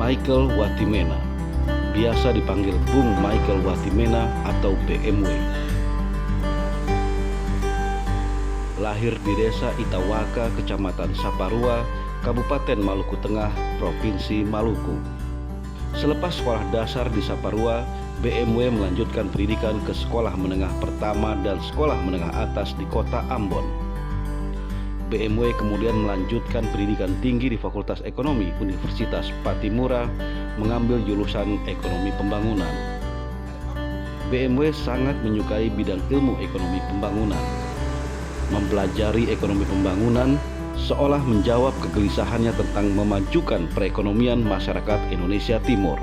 Michael Watimena, biasa dipanggil Bung Michael Watimena atau BMW. Lahir di desa Itawaka, Kecamatan Saparua, Kabupaten Maluku Tengah, Provinsi Maluku. Selepas sekolah dasar di Saparua, BMW melanjutkan pendidikan ke sekolah menengah pertama dan sekolah menengah atas di kota Ambon. BMW kemudian melanjutkan pendidikan tinggi di Fakultas Ekonomi Universitas Patimura, mengambil jurusan Ekonomi Pembangunan. BMW sangat menyukai bidang ilmu ekonomi pembangunan. Mempelajari ekonomi pembangunan seolah menjawab kegelisahannya tentang memajukan perekonomian masyarakat Indonesia Timur.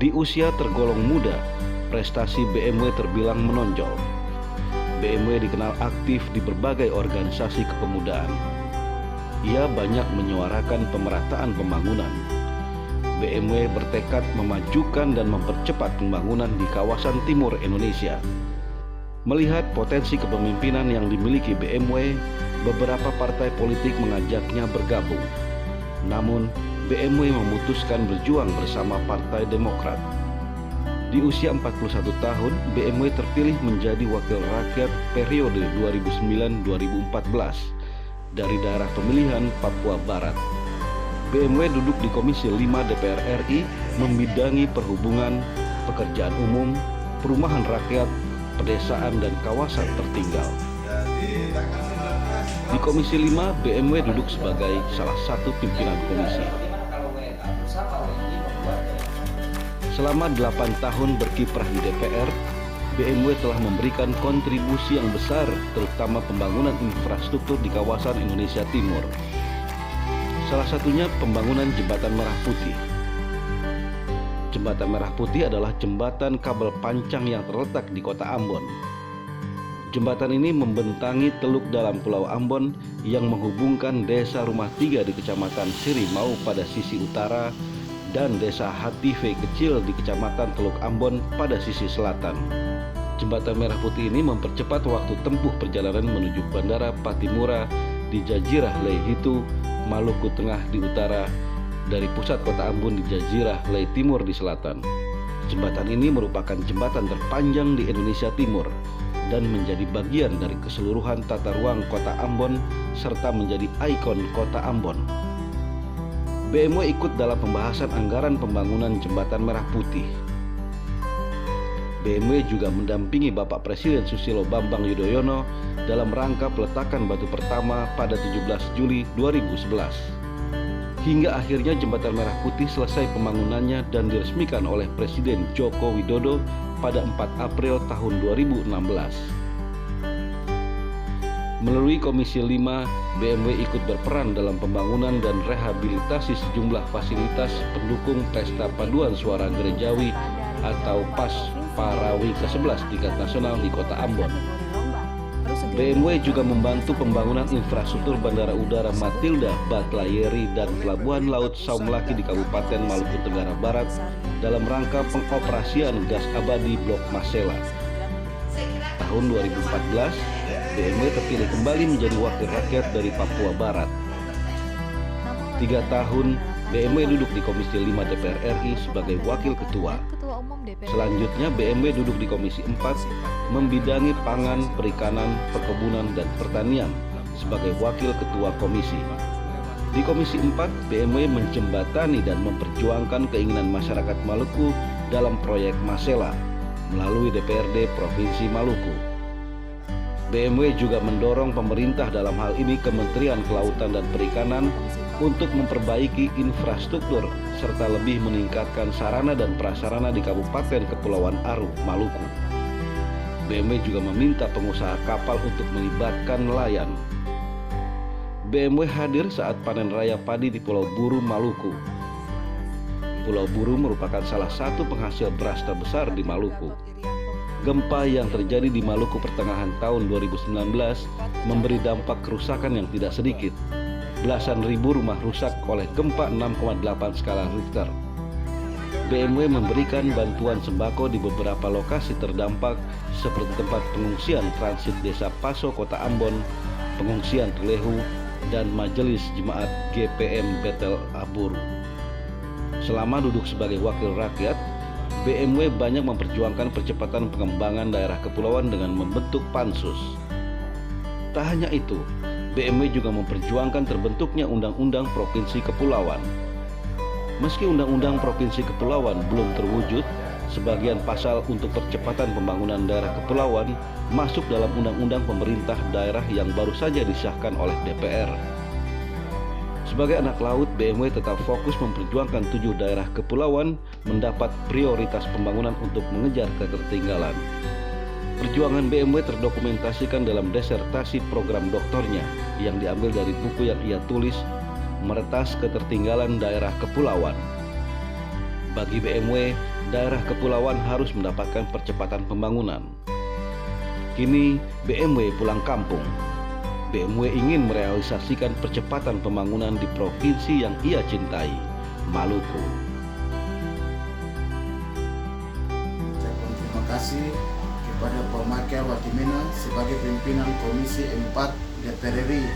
Di usia tergolong muda, prestasi BMW terbilang menonjol. BMW dikenal aktif di berbagai organisasi kepemudaan. Ia banyak menyuarakan pemerataan pembangunan. BMW bertekad memajukan dan mempercepat pembangunan di kawasan timur Indonesia. Melihat potensi kepemimpinan yang dimiliki BMW, beberapa partai politik mengajaknya bergabung. Namun, BMW memutuskan berjuang bersama Partai Demokrat. Di usia 41 tahun, BMW terpilih menjadi wakil rakyat periode 2009-2014 dari daerah pemilihan Papua Barat. BMW duduk di Komisi 5 DPR RI, membidangi perhubungan, pekerjaan umum, perumahan rakyat, pedesaan dan kawasan tertinggal. Di Komisi 5, BMW duduk sebagai salah satu pimpinan komisi. Selama 8 tahun berkiprah di DPR, BMW telah memberikan kontribusi yang besar terutama pembangunan infrastruktur di kawasan Indonesia Timur. Salah satunya pembangunan Jembatan Merah Putih. Jembatan Merah Putih adalah jembatan kabel pancang yang terletak di kota Ambon. Jembatan ini membentangi Teluk Dalam Pulau Ambon yang menghubungkan desa Rumah Tiga di Kecamatan Sirimau pada sisi utara dan desa Hative Kecil di Kecamatan Teluk Ambon pada sisi selatan. Jembatan Merah Putih ini mempercepat waktu tempuh perjalanan menuju Bandara Patimura di Jazirah Leihitu, Maluku Tengah di utara, dari pusat kota Ambon di Jazirah Lei Timur di selatan. Jembatan ini merupakan jembatan terpanjang di Indonesia Timur dan menjadi bagian dari keseluruhan tata ruang kota Ambon serta menjadi ikon kota Ambon. BMW ikut dalam pembahasan anggaran pembangunan Jembatan Merah Putih. BMW juga mendampingi Bapak Presiden Susilo Bambang Yudhoyono dalam rangka peletakan batu pertama pada 17 Juli 2011. Hingga akhirnya Jembatan Merah Putih selesai pembangunannya dan diresmikan oleh Presiden Joko Widodo pada 4 April tahun 2016. Melalui Komisi 5, BMW ikut berperan dalam pembangunan dan rehabilitasi sejumlah fasilitas pendukung Pesta Paduan Suara Gerejawi atau PAS Parawi ke-11 tingkat nasional di kota Ambon. BMW juga membantu pembangunan infrastruktur Bandara Udara Matilda Batlayeri dan Pelabuhan Laut Saumlaki di Kabupaten Maluku Tenggara Barat dalam rangka pengoperasian gas abadi Blok Masela. Tahun 2014, BMW terpilih kembali menjadi wakil rakyat dari Papua Barat. 3 tahun, BMW duduk di Komisi 5 DPR RI sebagai wakil ketua. Selanjutnya BMW duduk di Komisi 4, membidangi pangan, perikanan, perkebunan, dan pertanian sebagai wakil ketua komisi. Di Komisi 4, BMW menjembatani dan memperjuangkan keinginan masyarakat Maluku dalam proyek Masela melalui DPRD Provinsi Maluku. BMW juga mendorong pemerintah dalam hal ini Kementerian Kelautan dan Perikanan untuk memperbaiki infrastruktur serta lebih meningkatkan sarana dan prasarana di Kabupaten Kepulauan Aru, Maluku. BMW juga meminta pengusaha kapal untuk melibatkan nelayan. BMW hadir saat panen raya padi di Pulau Buru, Maluku. Pulau Buru merupakan salah satu penghasil beras terbesar di Maluku. Gempa yang terjadi di Maluku pertengahan tahun 2019 memberi dampak kerusakan yang tidak sedikit. Belasan ribu rumah rusak oleh gempa 6,8 skala Richter. BMW memberikan bantuan sembako di beberapa lokasi terdampak seperti tempat pengungsian transit Desa Paso, Kota Ambon, pengungsian Telehu, dan Majelis Jemaat GPM Betel Aburu. Selama duduk sebagai wakil rakyat, BMW banyak memperjuangkan percepatan pengembangan daerah kepulauan dengan membentuk pansus. Tak hanya itu, BMW juga memperjuangkan terbentuknya Undang-Undang Provinsi Kepulauan. Meski Undang-Undang Provinsi Kepulauan belum terwujud, sebagian pasal untuk percepatan pembangunan daerah kepulauan masuk dalam Undang-Undang Pemerintah Daerah yang baru saja disahkan oleh DPR. Sebagai anak laut, BMW tetap fokus memperjuangkan 7 daerah kepulauan mendapat prioritas pembangunan untuk mengejar ketertinggalan. Perjuangan BMW terdokumentasikan dalam disertasi program doktornya yang diambil dari buku yang ia tulis, Meretas Ketertinggalan Daerah Kepulauan. Bagi BMW, daerah kepulauan harus mendapatkan percepatan pembangunan. Kini BMW pulang kampung. BMW ingin merealisasikan percepatan pembangunan di provinsi yang ia cintai, Maluku. Terima kasih kepada Pak Michael Watimena sebagai pimpinan Komisi 4 DPR RI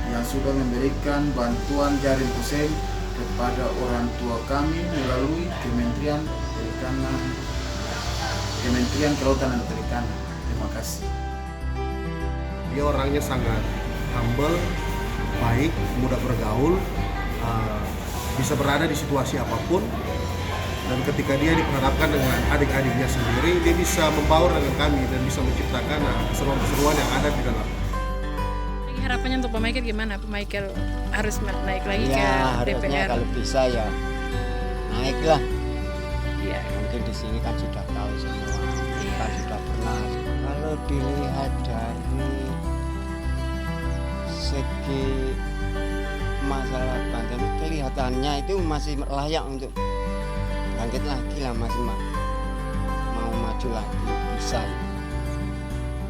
yang sudah memberikan bantuan jaring pusing kepada orang tua kami melalui Kementerian Kelautan dan Perikanan. Terima kasih. Dia orangnya sangat humble, baik, mudah bergaul, bisa berada di situasi apapun. Dan ketika dia diperhadapkan dengan adik-adiknya sendiri, dia bisa membaur dengan kami dan bisa menciptakan keseruan-keseruan yang ada di dalam. Harapannya untuk Pak Michael gimana? Pak Michael harus naik lagi ya, ke harusnya DPR? kalau bisa ya naiklah. Ya. Mungkin di sini kan sudah tahu semua, kan sudah pernah. Kalau dilihat dari segi masalah Banten, kelihatannya itu masih layak untuk bangkit lagi lah, masih mau maju lagi, bisa.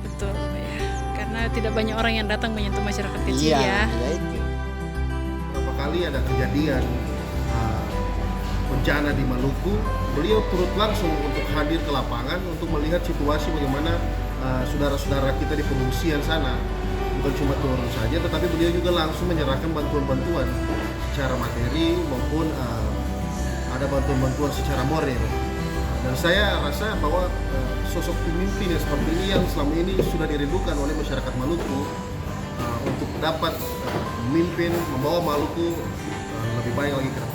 Betul ya, karena tidak banyak orang yang datang menyentuh masyarakat kecil Iya, ya. itu. Beberapa kali ada kejadian bencana di Maluku, beliau turut langsung untuk hadir ke lapangan untuk melihat situasi bagaimana saudara-saudara kita di pengungsian sana. Bukan cuma turun saja, tetapi beliau juga langsung menyerahkan bantuan-bantuan secara materi maupun ada bantuan-bantuan secara moral. Dan saya rasa bahwa sosok pemimpin yang seperti ini yang selama ini sudah dirindukan oleh masyarakat Maluku untuk dapat memimpin, membawa Maluku lebih baik lagi ke depan.